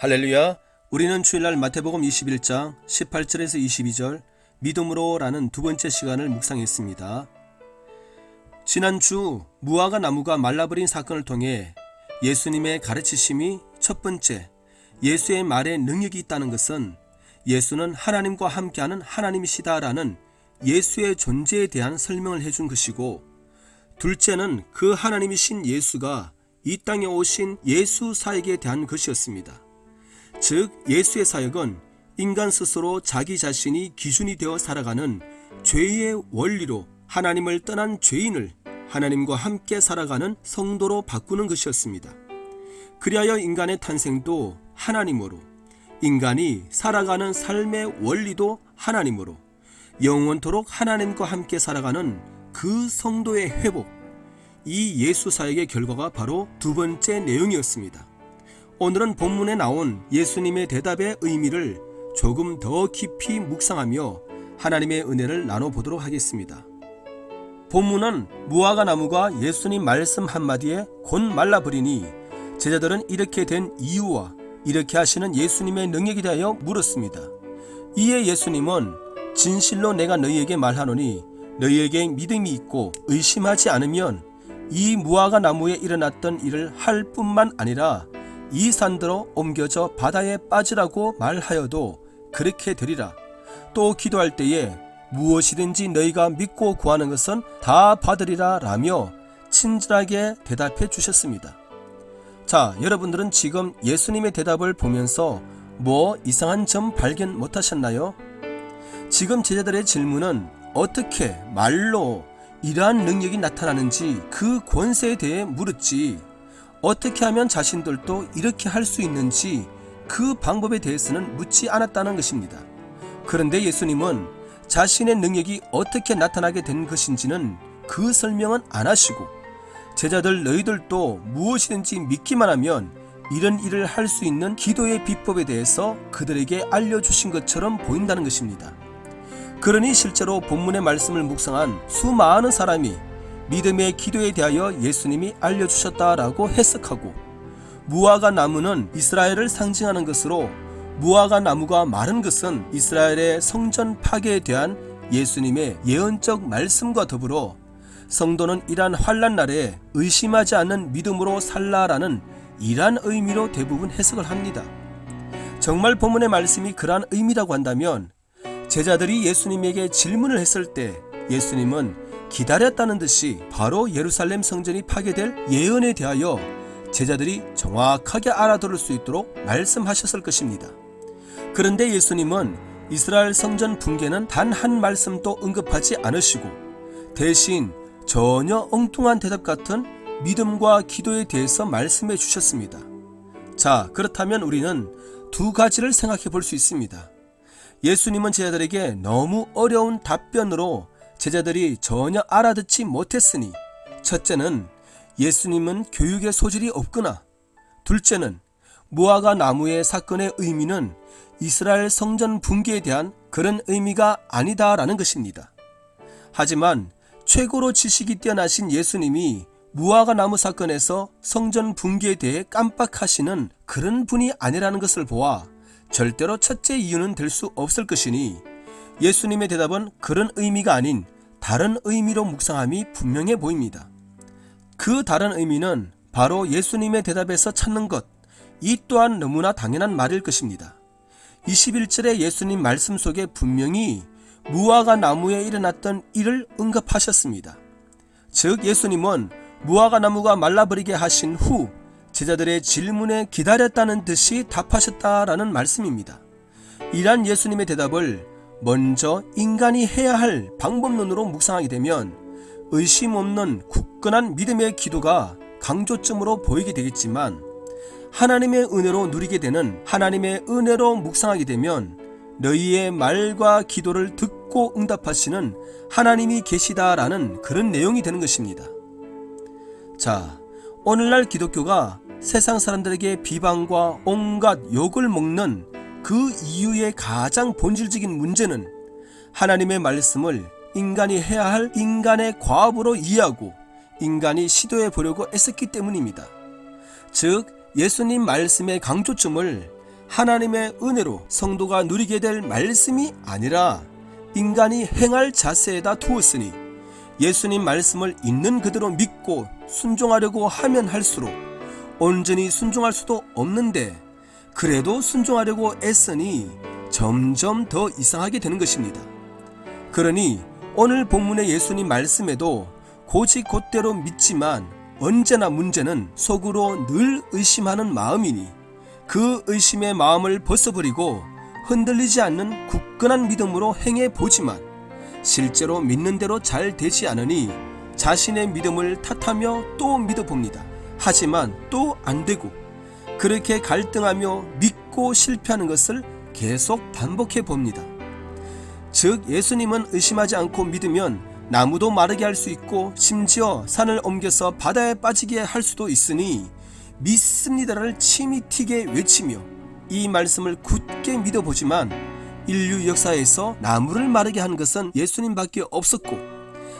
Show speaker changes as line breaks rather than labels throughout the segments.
할렐루야. 우리는 주일날 마태복음 21장 18절에서 22절 믿음으로 라는 두 번째 시간을 묵상했습니다. 지난주 무화과 나무가 말라버린 사건을 통해 예수님의 가르치심이 첫 번째, 예수의 말에 능력이 있다는 것은 예수는 하나님과 함께하는 하나님이시다라는 예수의 존재에 대한 설명을 해준 것이고, 둘째는 그 하나님이신 예수가 이 땅에 오신 예수 사역에 대한 것이었습니다. 즉 예수의 사역은 인간 스스로 자기 자신이 기준이 되어 살아가는 죄의 원리로 하나님을 떠난 죄인을 하나님과 함께 살아가는 성도로 바꾸는 것이었습니다. 그리하여 인간의 탄생도 하나님으로, 인간이 살아가는 삶의 원리도 하나님으로, 영원토록 하나님과 함께 살아가는 그 성도의 회복, 이 예수 사역의 결과가 바로 두 번째 내용이었습니다. 오늘은 본문에 나온 예수님의 대답의 의미를 조금 더 깊이 묵상하며 하나님의 은혜를 나눠보도록 하겠습니다. 본문은 무화과 나무가 예수님 말씀 한마디에 곧 말라버리니 제자들은 이렇게 된 이유와 이렇게 하시는 예수님의 능력에 대하여 물었습니다. 이에 예수님은 진실로 내가 너희에게 말하노니 너희에게 믿음이 있고 의심하지 않으면 이 무화과 나무에 일어났던 일을 할 뿐만 아니라 이 산더러 옮겨져 바다에 빠지라고 말하여도 그렇게 되리라. 또 기도할 때에 무엇이든지 너희가 믿고 구하는 것은 다 받으리라 라며 친절하게 대답해 주셨습니다. 자, 여러분들은 지금 예수님의 대답을 보면서 뭐 이상한 점 발견 못하셨나요? 지금 제자들의 질문은 어떻게 말로 이러한 능력이 나타나는지 그 권세에 대해 물었지, 어떻게 하면 자신들도 이렇게 할 수 있는지 그 방법에 대해서는 묻지 않았다는 것입니다. 그런데 예수님은 자신의 능력이 어떻게 나타나게 된 것인지는 그 설명은 안 하시고, 제자들 너희들도 무엇이든지 믿기만 하면 이런 일을 할 수 있는 기도의 비법에 대해서 그들에게 알려주신 것처럼 보인다는 것입니다. 그러니 실제로 본문의 말씀을 묵상한 수많은 사람이 믿음의 기도에 대하여 예수님이 알려주셨다라고 해석하고, 무화과 나무는 이스라엘을 상징하는 것으로 무화과 나무가 마른 것은 이스라엘의 성전 파괴에 대한 예수님의 예언적 말씀과 더불어 성도는 이러한 환난 날에 의심하지 않는 믿음으로 살라라는 이러한 의미로 대부분 해석을 합니다. 정말 본문의 말씀이 그러한 의미라고 한다면 제자들이 예수님에게 질문을 했을 때 예수님은 기다렸다는 듯이 바로 예루살렘 성전이 파괴될 예언에 대하여 제자들이 정확하게 알아들을 수 있도록 말씀하셨을 것입니다. 그런데 예수님은 이스라엘 성전 붕괴는 단 한 말씀도 언급하지 않으시고 대신 전혀 엉뚱한 대답 같은 믿음과 기도에 대해서 말씀해 주셨습니다. 자, 그렇다면 우리는 두 가지를 생각해 볼 수 있습니다. 예수님은 제자들에게 너무 어려운 답변으로 제자들이 전혀 알아듣지 못했으니, 첫째는 예수님은 교육의 소질이 없거나, 둘째는 무화과 나무의 사건의 의미는 이스라엘 성전 붕괴에 대한 그런 의미가 아니다라는 것입니다. 하지만 최고로 지식이 뛰어나신 예수님이 무화과 나무 사건에서 성전 붕괴에 대해 깜빡하시는 그런 분이 아니라는 것을 보아 절대로 첫째 이유는 될 수 없을 것이니 예수님의 대답은 그런 의미가 아닌 다른 의미로 묵상함이 분명해 보입니다. 그 다른 의미는 바로 예수님의 대답에서 찾는 것, 이 또한 너무나 당연한 말일 것입니다. 21절의 예수님 말씀 속에 분명히 무화과 나무에 일어났던 일을 언급하셨습니다. 즉 예수님은 무화과 나무가 말라버리게 하신 후 제자들의 질문에 기다렸다는 듯이 답하셨다라는 말씀입니다. 이러한 예수님의 대답을 먼저 인간이 해야 할 방법론으로 묵상하게 되면 의심 없는 굳건한 믿음의 기도가 강조점으로 보이게 되겠지만, 하나님의 은혜로 누리게 되는 하나님의 은혜로 묵상하게 되면 너희의 말과 기도를 듣고 응답하시는 하나님이 계시다라는 그런 내용이 되는 것입니다. 자, 오늘날 기독교가 세상 사람들에게 비방과 온갖 욕을 먹는 그 이유의 가장 본질적인 문제는 하나님의 말씀을 인간이 해야 할 인간의 과업으로 이해하고 인간이 시도해 보려고 애썼기 때문입니다. 즉 예수님 말씀의 강조점을 하나님의 은혜로 성도가 누리게 될 말씀이 아니라 인간이 행할 자세에다 두었으니 예수님 말씀을 있는 그대로 믿고 순종하려고 하면 할수록 온전히 순종할 수도 없는데 그래도 순종하려고 애쓰니 점점 더 이상하게 되는 것입니다. 그러니 오늘 본문의 예수님 말씀에도 고지 곧대로 믿지만 언제나 문제는 속으로 늘 의심하는 마음이니 그 의심의 마음을 벗어버리고 흔들리지 않는 굳건한 믿음으로 행해보지만 실제로 믿는 대로 잘 되지 않으니 자신의 믿음을 탓하며 또 믿어봅니다. 하지만 또 안되고 그렇게 갈등하며 믿고 실패하는 것을 계속 반복해봅니다. 즉 예수님은 의심하지 않고 믿으면 나무도 마르게 할 수 있고 심지어 산을 옮겨서 바다에 빠지게 할 수도 있으니 믿습니다를 침이 튀게 외치며 이 말씀을 굳게 믿어보지만 인류 역사에서 나무를 마르게 한 것은 예수님밖에 없었고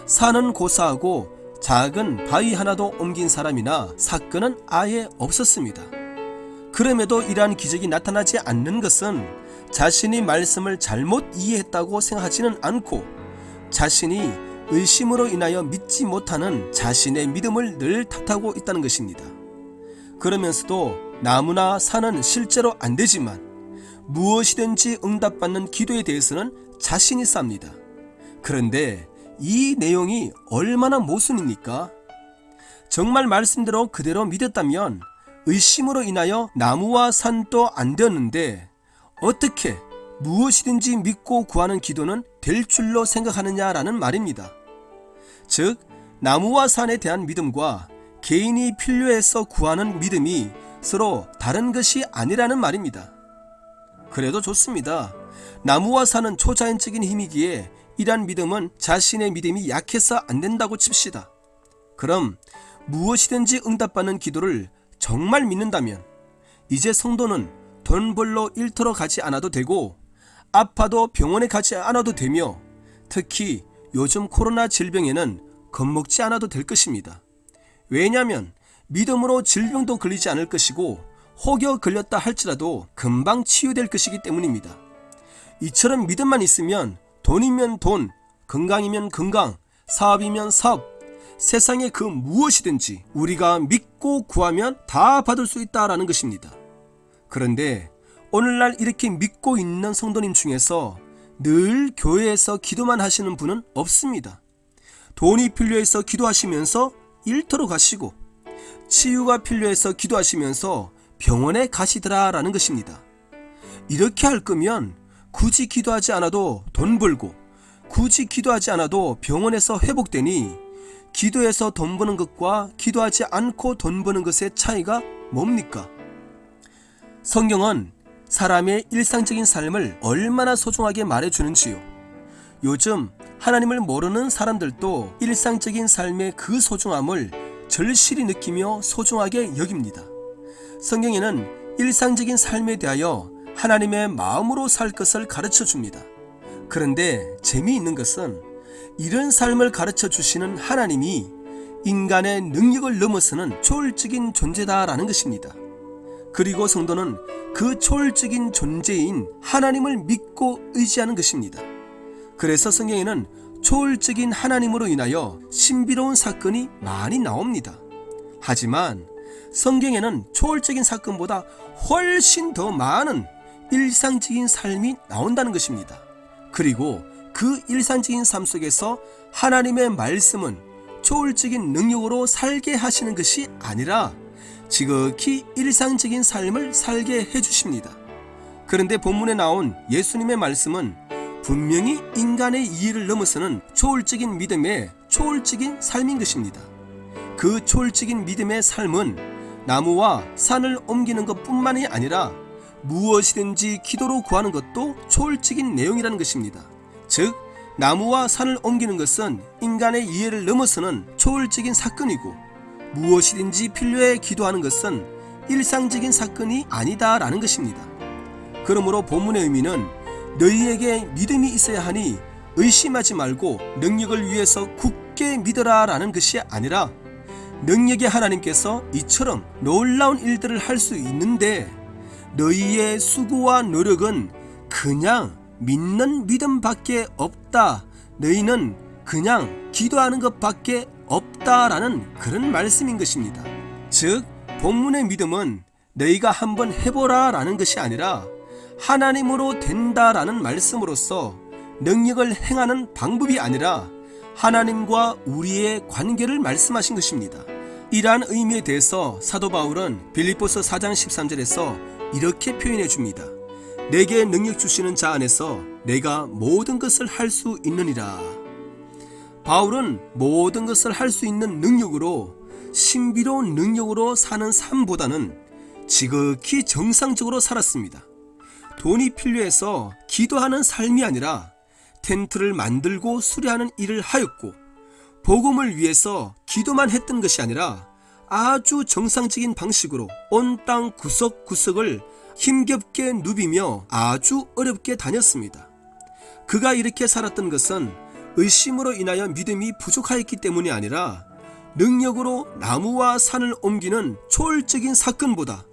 산은 고사하고 작은 바위 하나도 옮긴 사람이나 사건은 아예 없었습니다. 그럼에도 이러한 기적이 나타나지 않는 것은 자신이 말씀을 잘못 이해했다고 생각하지는 않고 자신이 의심으로 인하여 믿지 못하는 자신의 믿음을 늘 탓하고 있다는 것입니다. 그러면서도 나무나 산은 실제로 안 되지만 무엇이든지 응답받는 기도에 대해서는 자신이 쌉니다. 그런데 이 내용이 얼마나 모순입니까? 정말 말씀대로 그대로 믿었다면 의심으로 인하여 나무와 산도 안 되었는데 어떻게 무엇이든지 믿고 구하는 기도는 될 줄로 생각하느냐라는 말입니다. 즉 나무와 산에 대한 믿음과 개인이 필요해서 구하는 믿음이 서로 다른 것이 아니라는 말입니다. 그래도 좋습니다. 나무와 산은 초자연적인 힘이기에 이러한 믿음은 자신의 믿음이 약해서 안 된다고 칩시다. 그럼 무엇이든지 응답받는 기도를 정말 믿는다면 이제 성도는 돈 벌러 일터로 가지 않아도 되고 아파도 병원에 가지 않아도 되며 특히 요즘 코로나 질병에는 겁먹지 않아도 될 것입니다. 왜냐하면 믿음으로 질병도 걸리지 않을 것이고 혹여 걸렸다 할지라도 금방 치유될 것이기 때문입니다. 이처럼 믿음만 있으면 돈이면 돈, 건강이면 건강, 사업이면 사업, 세상의 그 무엇이든지 우리가 믿고 구하면 다 받을 수 있다라는 것입니다. 그런데 오늘날 이렇게 믿고 있는 성도님 중에서 늘 교회에서 기도만 하시는 분은 없습니다. 돈이 필요해서 기도하시면서 일터로 가시고 치유가 필요해서 기도하시면서 병원에 가시더라라는 것입니다. 이렇게 할 거면 굳이 기도하지 않아도 돈 벌고 굳이 기도하지 않아도 병원에서 회복되니 기도해서 돈 버는 것과 기도하지 않고 돈 버는 것의 차이가 뭡니까? 성경은 사람의 일상적인 삶을 얼마나 소중하게 말해주는지요. 요즘 하나님을 모르는 사람들도 일상적인 삶의 그 소중함을 절실히 느끼며 소중하게 여깁니다. 성경에는 일상적인 삶에 대하여 하나님의 마음으로 살 것을 가르쳐 줍니다. 그런데 재미있는 것은 이런 삶을 가르쳐 주시는 하나님이 인간의 능력을 넘어서는 초월적인 존재다라는 것입니다. 그리고 성도는 그 초월적인 존재인 하나님을 믿고 의지하는 것입니다. 그래서 성경에는 초월적인 하나님으로 인하여 신비로운 사건이 많이 나옵니다. 하지만 성경에는 초월적인 사건보다 훨씬 더 많은 일상적인 삶이 나온다는 것입니다. 그리고 그 일상적인 삶 속에서 하나님의 말씀은 초월적인 능력으로 살게 하시는 것이 아니라 지극히 일상적인 삶을 살게 해주십니다. 그런데 본문에 나온 예수님의 말씀은 분명히 인간의 이해를 넘어서는 초월적인 믿음의 초월적인 삶인 것입니다. 그 초월적인 믿음의 삶은 나무와 산을 옮기는 것뿐만이 아니라 무엇이든지 기도로 구하는 것도 초월적인 내용이라는 것입니다. 즉 나무와 산을 옮기는 것은 인간의 이해를 넘어서는 초월적인 사건이고 무엇이든지 필요해 기도하는 것은 일상적인 사건이 아니다라는 것입니다. 그러므로 본문의 의미는 너희에게 믿음이 있어야 하니 의심하지 말고 능력을 위해서 굳게 믿어라 라는 것이 아니라 능력의 하나님께서 이처럼 놀라운 일들을 할 수 있는데 너희의 수고와 노력은 그냥 믿는 믿음밖에 없다. 너희는 그냥 기도하는 것밖에 없다라는 그런 말씀인 것입니다. 즉 본문의 믿음은 너희가 한번 해보라 라는 것이 아니라 하나님으로 된다라는 말씀으로써 능력을 행하는 방법이 아니라 하나님과 우리의 관계를 말씀하신 것입니다. 이러한 의미에 대해서 사도 바울은 빌립보서 4장 13절에서 이렇게 표현해 줍니다. 내게 능력 주시는 자 안에서 내가 모든 것을 할 수 있느니라. 바울은 모든 것을 할 수 있는 능력으로, 신비로운 능력으로 사는 삶보다는 지극히 정상적으로 살았습니다. 돈이 필요해서 기도하는 삶이 아니라 텐트를 만들고 수리하는 일을 하였고, 복음을 위해서 기도만 했던 것이 아니라 아주 정상적인 방식으로 온 땅 구석구석을 힘겹게 누비며 아주 어렵게 다녔습니다. 그가 이렇게 살았던 것은 의심으로 인하여 믿음이 부족하였기 때문이 아니라 능력으로 나무와 산을 옮기는 초월적인 사건보다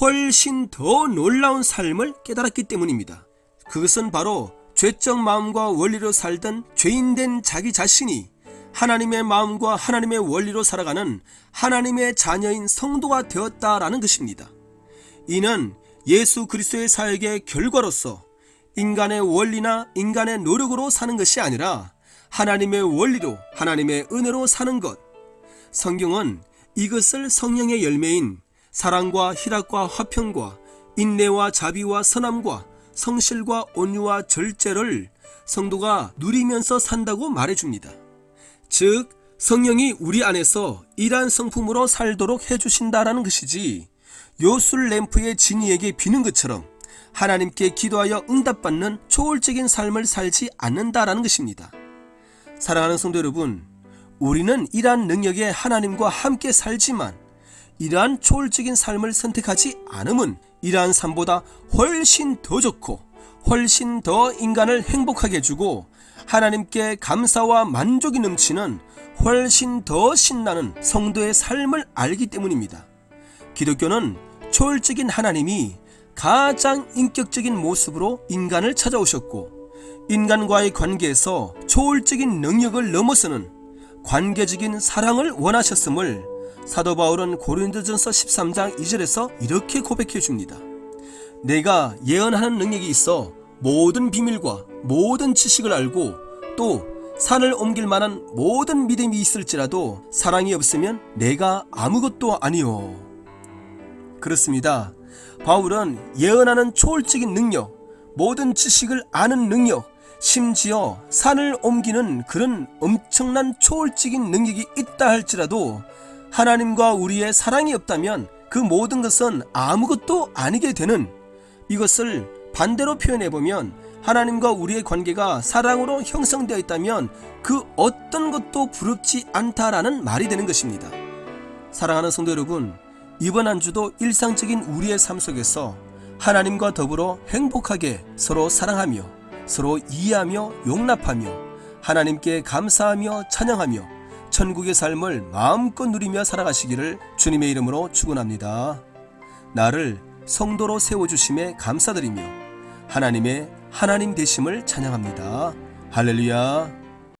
훨씬 더 놀라운 삶을 깨달았기 때문입니다. 그것은 바로 죄적 마음과 원리로 살던 죄인된 자기 자신이 하나님의 마음과 하나님의 원리로 살아가는 하나님의 자녀인 성도가 되었다라는 것입니다. 이는 예수 그리스도의 사역의 결과로서 인간의 원리나 인간의 노력으로 사는 것이 아니라 하나님의 원리로, 하나님의 은혜로 사는 것. 성경은 이것을 성령의 열매인 사랑과 희락과 화평과 인내와 자비와 선함과 성실과 온유와 절제를 성도가 누리면서 산다고 말해줍니다. 즉 성령이 우리 안에서 이러한 성품으로 살도록 해주신다라는 것이지, 요술 램프의 지니에게 비는 것처럼 하나님께 기도하여 응답받는 초월적인 삶을 살지 않는다라는 것입니다. 사랑하는 성도 여러분, 우리는 이러한 능력에 하나님과 함께 살지만 이러한 초월적인 삶을 선택하지 않음은 이러한 삶보다 훨씬 더 좋고 훨씬 더 인간을 행복하게 해주고 하나님께 감사와 만족이 넘치는 훨씬 더 신나는 성도의 삶을 알기 때문입니다. 기독교는 초월적인 하나님이 가장 인격적인 모습으로 인간을 찾아오셨고, 인간과의 관계에서 초월적인 능력을 넘어서는 관계적인 사랑을 원하셨음을 사도 바울은 고린도전서 13장 2절에서 이렇게 고백해 줍니다. 내가 예언하는 능력이 있어 모든 비밀과 모든 지식을 알고 또 산을 옮길 만한 모든 믿음이 있을지라도 사랑이 없으면 내가 아무것도 아니요. 그렇습니다. 바울은 예언하는 초월적인 능력, 모든 지식을 아는 능력, 심지어 산을 옮기는 그런 엄청난 초월적인 능력이 있다 할지라도 하나님과 우리의 사랑이 없다면 그 모든 것은 아무것도 아니게 되는, 이것을 반대로 표현해보면 하나님과 우리의 관계가 사랑으로 형성되어 있다면 그 어떤 것도 부럽지 않다라는 말이 되는 것입니다. 사랑하는 성도 여러분, 이번 한 주도 일상적인 우리의 삶 속에서 하나님과 더불어 행복하게 서로 사랑하며 서로 이해하며 용납하며 하나님께 감사하며 찬양하며 천국의 삶을 마음껏 누리며 살아가시기를 주님의 이름으로 축원합니다. 나를 성도로 세워주심에 감사드리며 하나님의 하나님 되심을 찬양합니다. 할렐루야.